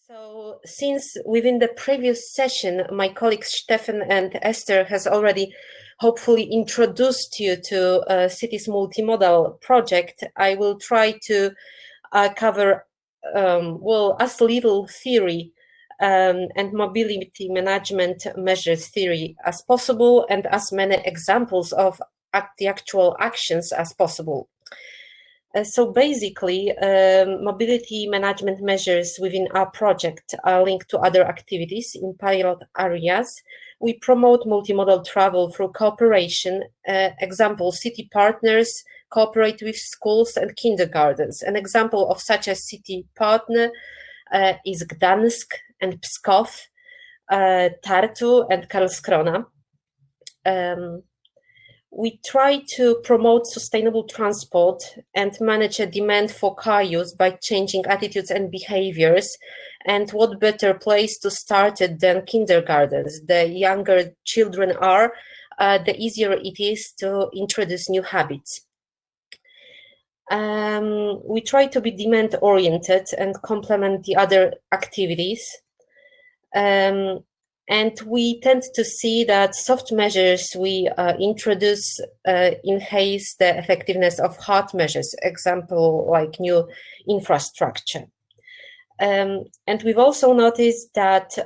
So since within the previous session, my colleagues Stefan and Esther has already hopefully introduced you to Cities Multimodal project, I will try to cover, as little theory and mobility management measures theory as possible, and as many examples of the actual actions as possible. So basically, mobility management measures within our project are linked to other activities in pilot areas. We promote multimodal travel through cooperation. Example, city partners cooperate with schools and kindergartens. An example of such a city partner is Gdańsk and Pskov, Tartu and Karlskrona. We try to promote sustainable transport and manage a demand for car use by changing attitudes and behaviors. And what better place to start it than kindergartens? The younger children are, the easier it is to introduce new habits. We try to be demand-oriented and complement the other activities. And we tend to see that soft measures we introduce enhance the effectiveness of hard measures, example like new infrastructure. And we've also noticed that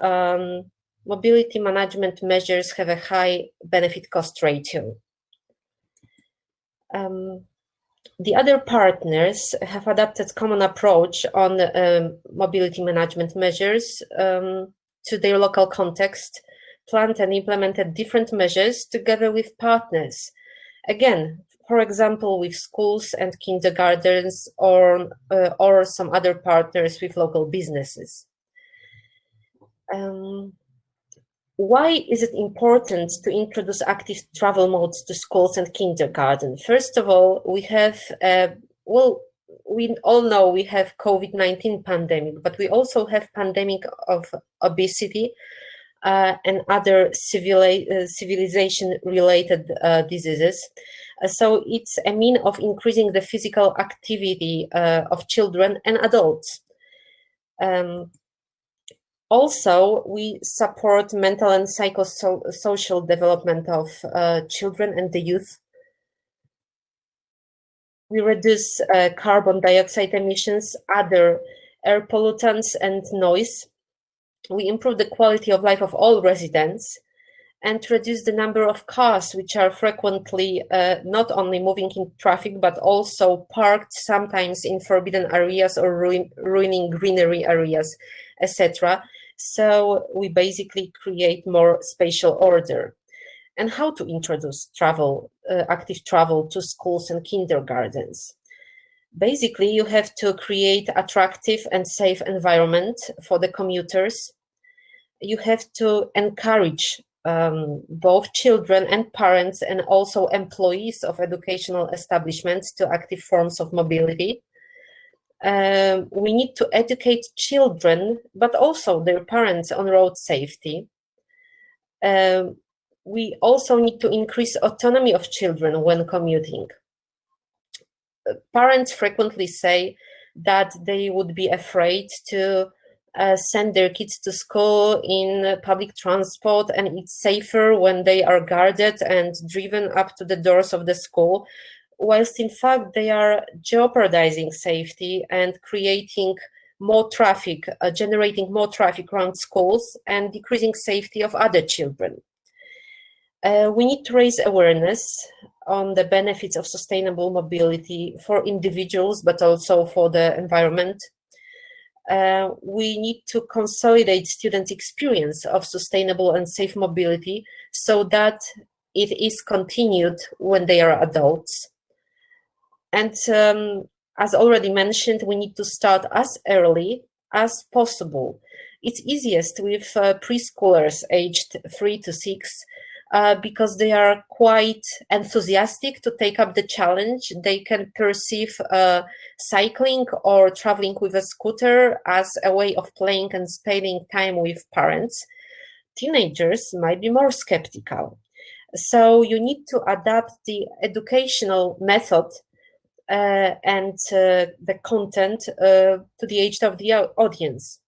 mobility management measures have a high benefit-cost ratio. The other partners have adapted common approach on mobility management measures to their local context, planned and implemented different measures together with partners. Again, for example, with schools and kindergartens or some other partners with local businesses. Why is it important to introduce active travel modes to schools and kindergarten? First of all, we have, we all know we have COVID-19 pandemic, but we also have pandemic of obesity and other civilization-related diseases. So it's a mean of increasing the physical activity of children and adults. Also, we support mental and psychosocial development of children and the youth. We reduce carbon dioxide emissions, other air pollutants and noise. We improve the quality of life of all residents and reduce the number of cars which are frequently not only moving in traffic, but also parked sometimes in forbidden areas or ruining greenery areas, etc. So we basically create more spatial order. And how to introduce travel, active travel to schools and kindergartens. Basically, you have to create attractive and safe environment for the commuters. You have to encourage both children and parents and also employees of educational establishments to active forms of mobility. We need to educate children, but also their parents on road safety. We also need to increase autonomy of children when commuting. Parents frequently say that they would be afraid to send their kids to school in public transport, and it's safer when they are guarded and driven up to the doors of the school, whilst in fact they are jeopardizing safety and creating more traffic, generating more traffic around schools and decreasing safety of other children. We need to raise awareness on the benefits of sustainable mobility for individuals, but also for the environment. We need to consolidate students' experience of sustainable and safe mobility so that it is continued when they are adults. And as already mentioned, we need to start as early as possible. It's easiest with preschoolers aged 3 to 6, because they are quite enthusiastic to take up the challenge. They can perceive cycling or traveling with a scooter as a way of playing and spending time with parents. Teenagers might be more skeptical. So you need to adapt the educational method and the content to the age of the audience.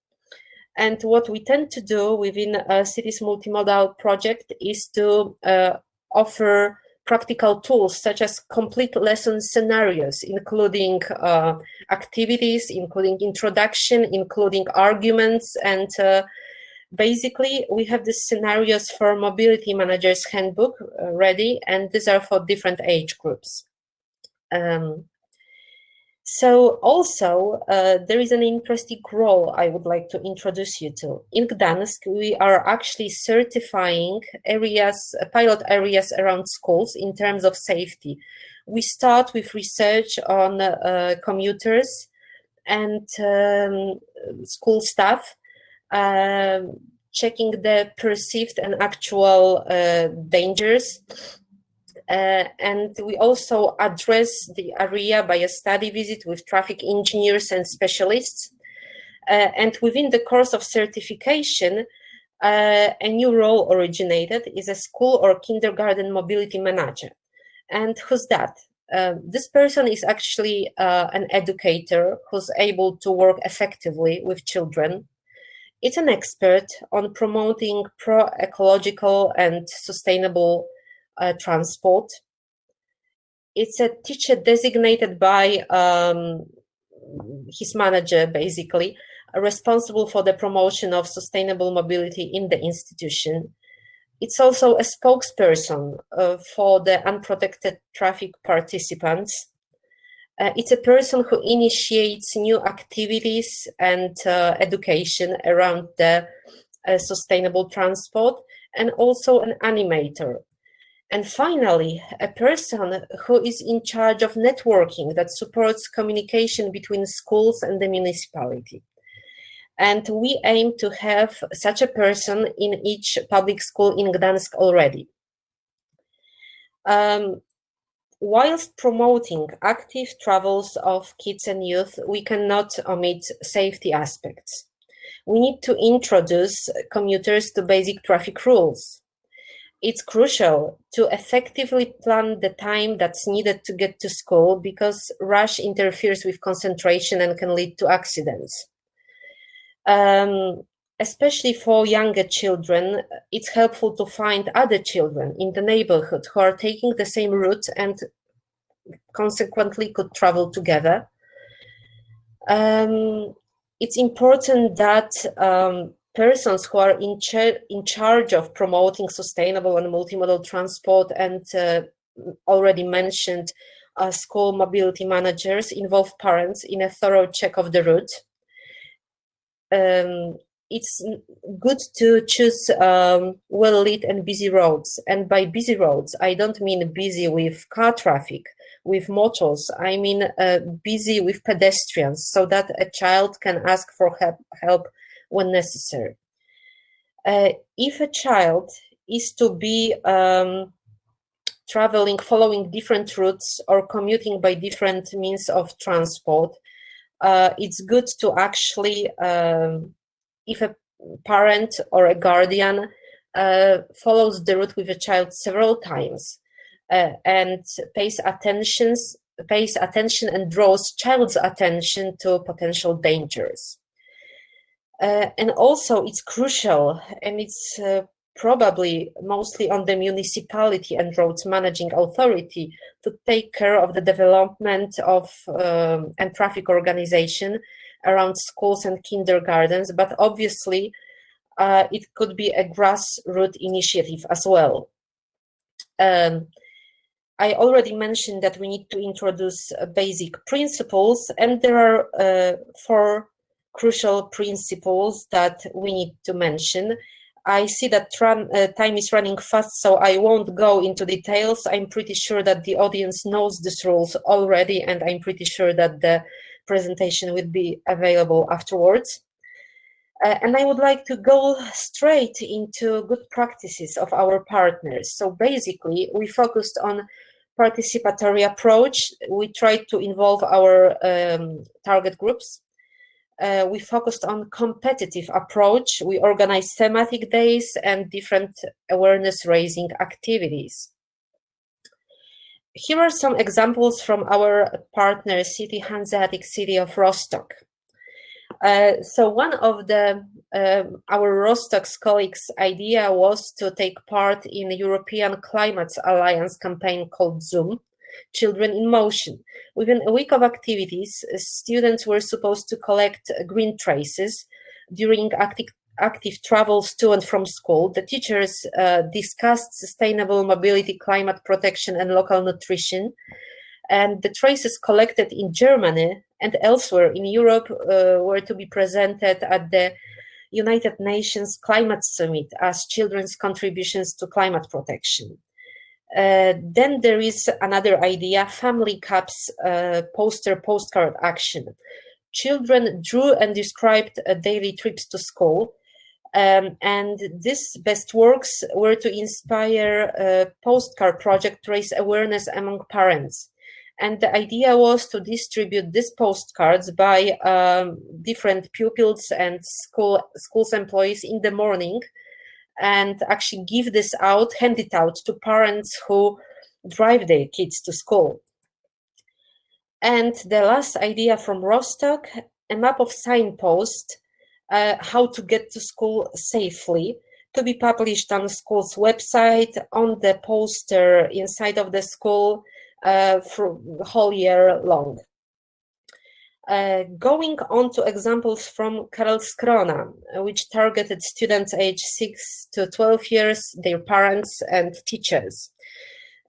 And what we tend to do within a city's multimodal project is to offer practical tools such as complete lesson scenarios, including activities, including introduction, including arguments, and basically we have the scenarios for mobility managers handbook ready, and these are for different age groups. So also, there is an interesting role I would like to introduce you to. In Gdańsk, we are actually certifying areas, pilot areas around schools in terms of safety. We start with research on commuters and school staff, checking the perceived and actual dangers. And we also address the area by a study visit with traffic engineers and specialists. And within the course of certification, a new role originated is a school or kindergarten mobility manager. And who's that? This person is actually an educator who's able to work effectively with children. It's an expert on promoting pro-ecological and sustainable transport. It's a teacher designated by his manager, basically, responsible for the promotion of sustainable mobility in the institution. It's also a spokesperson for the unprotected traffic participants. It's a person who initiates new activities and education around the sustainable transport, and also an animator. And finally, a person who is in charge of networking that supports communication between schools and the municipality. And we aim to have such a person in each public school in Gdańsk already. Whilst promoting active travels of kids and youth, we cannot omit safety aspects. We need to introduce commuters to basic traffic rules. It's crucial to effectively plan the time that's needed to get to school, because rush interferes with concentration and can lead to accidents. Especially for younger children, it's helpful to find other children in the neighborhood who are taking the same route and consequently could travel together. It's important that persons who are in charge of promoting sustainable and multimodal transport, and already mentioned school mobility managers, involve parents in a thorough check of the route. It's good to choose well-lit and busy roads. And by busy roads, I don't mean busy with car traffic, with motors. I mean busy with pedestrians, so that a child can ask for help when necessary. If a child is to be traveling, following different routes, or commuting by different means of transport, it's good to actually, if a parent or a guardian follows the route with a child several times and pays attention and draws child's attention to potential dangers. And also it's crucial, and it's probably mostly on the municipality and roads managing authority to take care of the development of and traffic organization around schools and kindergartens, but obviously it could be a grassroots initiative as well. I already mentioned that we need to introduce basic principles, and there are 4 crucial principles that we need to mention. I see that time is running fast, so I won't go into details. I'm pretty sure that the audience knows these rules already, and I'm pretty sure that the presentation will be available afterwards. And I would like to go straight into good practices of our partners. So basically, we focused on participatory approach. We tried to involve our target groups. We focused on competitive approach. We organized thematic days and different awareness-raising activities. Here are some examples from our partner city, Hanseatic city of Rostock. So one of the our Rostock's colleagues' idea was to take part in a European Climate Alliance campaign called Zoom, Children in Motion. Within a week of activities, students were supposed to collect green traces during active travels to and from school. The teachers discussed sustainable mobility, climate protection, and local nutrition. And the traces collected in Germany and elsewhere in Europe were to be presented at the United Nations Climate Summit as children's contributions to climate protection. Then there is another idea, Family Cups postcard action. Children drew and described daily trips to school. And these best works were to inspire a postcard project to raise awareness among parents. And the idea was to distribute these postcards by different pupils and schools employees in the morning, and actually give this out, hand it out to parents who drive their kids to school. And the last idea from Rostock, a map of signposts, how to get to school safely, to be published on the school's website, on the poster inside of the school, for the whole year long. Going on to examples from Karlskrona, which targeted students aged 6 to 12 years, their parents and teachers.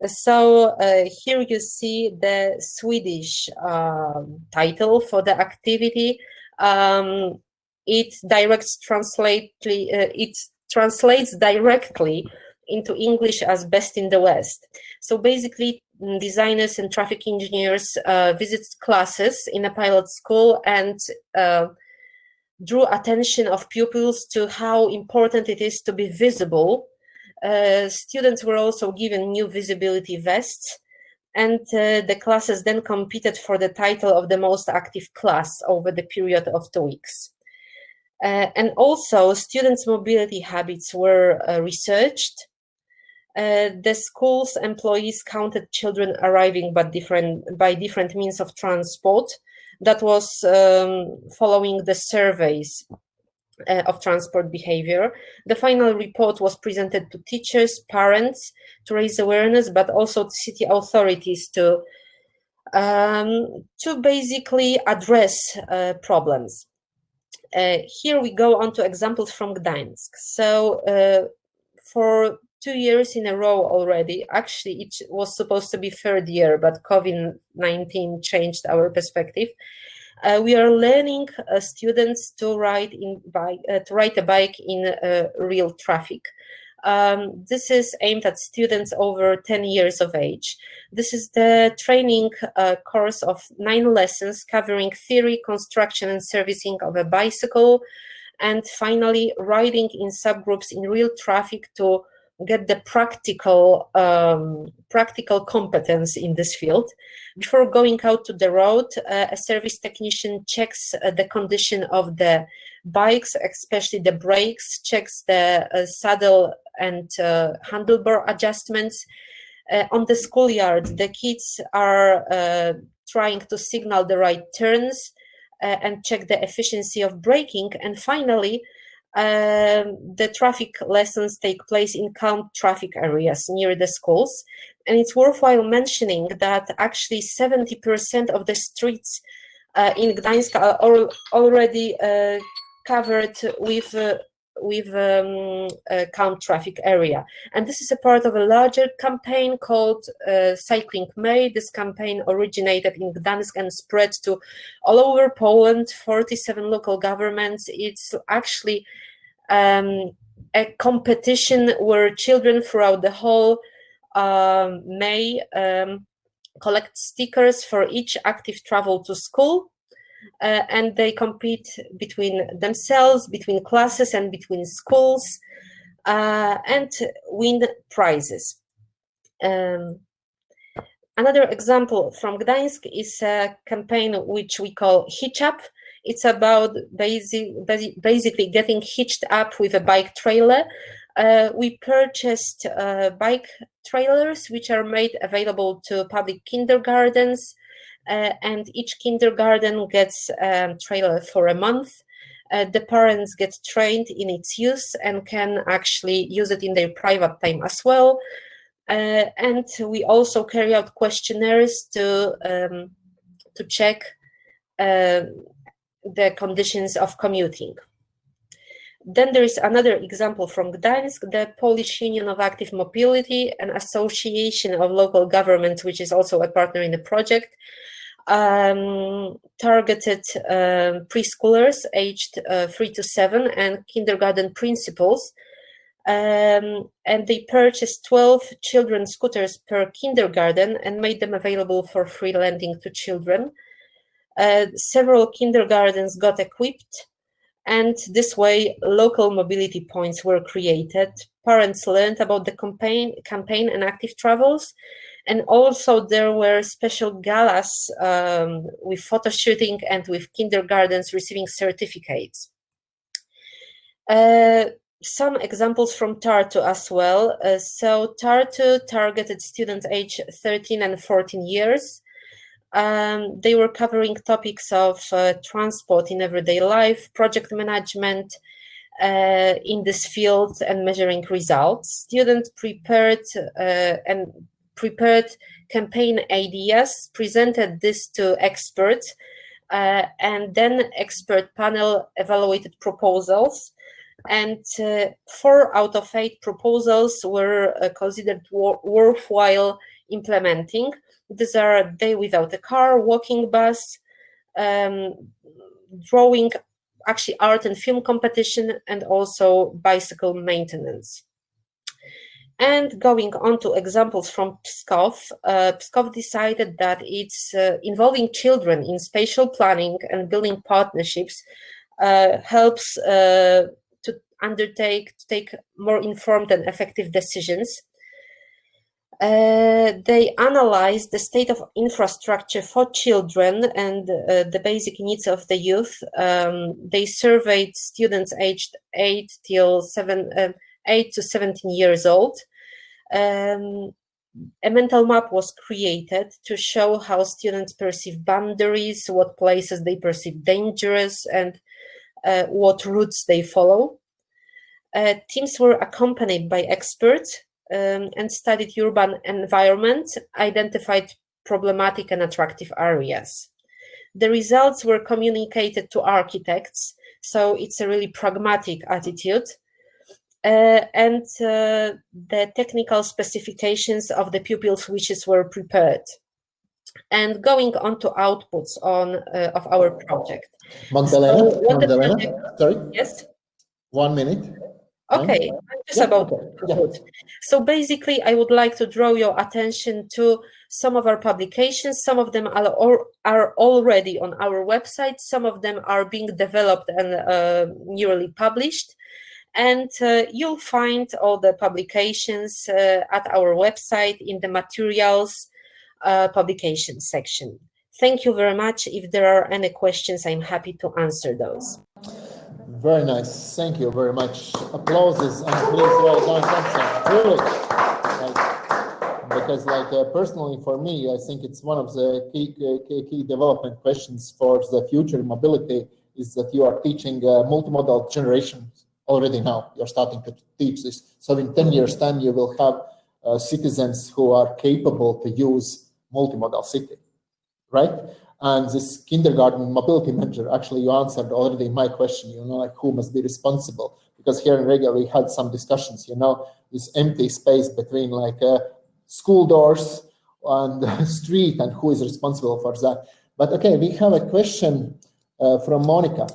So here you see the Swedish title for the activity. It translates directly into English as Best in the West. So basically, designers and traffic engineers visited classes in a pilot school and drew attention of pupils to how important it is to be visible. Students were also given new visibility vests, and the classes then competed for the title of the most active class over the period of 2 weeks. And also, students' mobility habits were researched. The school's employees counted children arriving by different means of transport. That was following the surveys of transport behavior. The final report was presented to teachers, parents to raise awareness, but also to city authorities to basically address problems. Here we go on to examples from Gdańsk. So for 2 years in a row already, actually it was supposed to be third year, but COVID-19 changed our perspective. We are learning students to ride a bike in real traffic. This is aimed at students over 10 years of age. This is the training course of 9 lessons covering theory, construction, and servicing of a bicycle, and finally riding in subgroups in real traffic to get the practical competence in this field. Before going out to the road, a service technician checks the condition of the bikes, especially the brakes, checks the saddle and handlebar adjustments. On the schoolyard, the kids are trying to signal the right turns and check the efficiency of braking. And finally, the traffic lessons take place in calm traffic areas near the schools. And it's worthwhile mentioning that actually 70% of the streets in Gdańsk are already covered with a calm traffic area. And this is a part of a larger campaign called Cycling May. This campaign originated in Gdańsk and spread to all over Poland, 47 local governments. It's actually a competition where children throughout the whole May collect stickers for each active travel to school. And they compete between themselves, between classes, and between schools, and win prizes. Another example from Gdańsk is a campaign which we call Hitch Up. It's about basically getting hitched up with a bike trailer. We purchased bike trailers which are made available to public kindergartens, and each kindergarten gets a trailer for a month. The parents get trained in its use and can actually use it in their private time as well. And we also carry out questionnaires to check the conditions of commuting. Then there is another example from Gdańsk, the Polish Union of Active Mobility, an association of local governments, which is also a partner in the project, targeted preschoolers aged 3 to 7 and kindergarten principals. And they purchased 12 children's scooters per kindergarten and made them available for free lending to children. Several kindergartens got equipped, and this way local mobility points were created. Parents learned about the campaign and active travels, and also there were special galas with photo shooting and with kindergartens receiving certificates. Some examples from Tartu as well. So Tartu targeted students aged 13 and 14 years. They were covering topics of transport in everyday life, project management in this field, and measuring results. Students prepared campaign ideas, presented this to experts, and then expert panel evaluated proposals. And 4 out of 8 proposals were considered worthwhile implementing. These are day without a car, walking bus, drawing, actually art and film competition, and also bicycle maintenance. And going on to examples from Pskov, Pskov decided that it's involving children in spatial planning and building partnerships helps to take more informed and effective decisions. They analyzed the state of infrastructure for children and the basic needs of the youth. They surveyed students aged 8 to 17 years old. A mental map was created to show how students perceive boundaries, what places they perceive dangerous, and what routes they follow. Teams were accompanied by experts and studied urban environment, identified problematic and attractive areas. The results were communicated to architects, so it's a really pragmatic attitude. And the technical specifications of the pupils' wishes were prepared. And going on to outputs of our project. Magdalena, sorry? Yes? 1 minute. Okay, I'm just about to conclude. So basically, I would like to draw your attention to some of our publications. Some of them are already on our website. Some of them are being developed and newly published. And you'll find all the publications at our website in the materials publications section. Thank you very much. If there are any questions, I'm happy to answer those. Very nice. Thank you very much. Applauses and please well done. Really. Because personally for me, I think it's one of the key development questions for the future mobility is that you are teaching multimodal generations already now. You're starting to teach this. So in 10 years time, you will have citizens who are capable to use multimodal city, right? And this kindergarten mobility manager, actually you answered already my question, who must be responsible? Because here in Riga, we had some discussions, this empty space between school doors and the street and who is responsible for that. But okay, we have a question from Monica.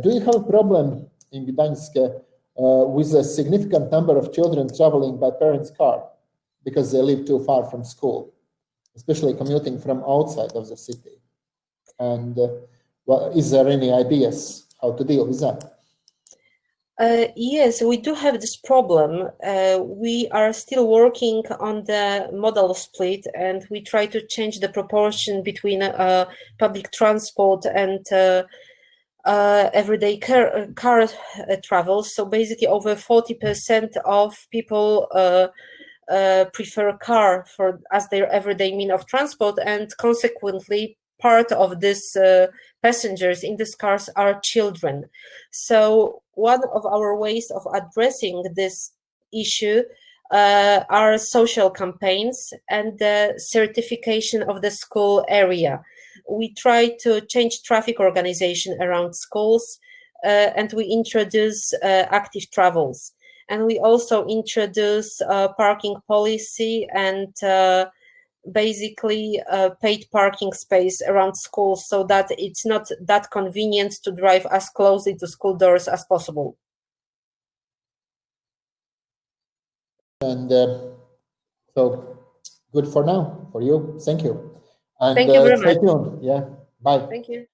Do you have a problem in Gdańsk with a significant number of children traveling by parents' car because they live too far from school, especially commuting from outside of the city? And is there any ideas how to deal with that? Yes, we do have this problem. We are still working on the modal split, and we try to change the proportion between public transport and everyday car travel. So basically over 40% of people prefer car as their everyday mean of transport, and consequently part of these passengers in these cars are children. So one of our ways of addressing this issue are social campaigns and the certification of the school area. We try to change traffic organization around schools, and we introduce active travels. And we also introduce parking policy and basically paid parking space around schools, so that it's not that convenient to drive as closely to school doors as possible. And so good for now for you. Thank you. And Thank you very stay much. tuned. Yeah. Bye. Thank you.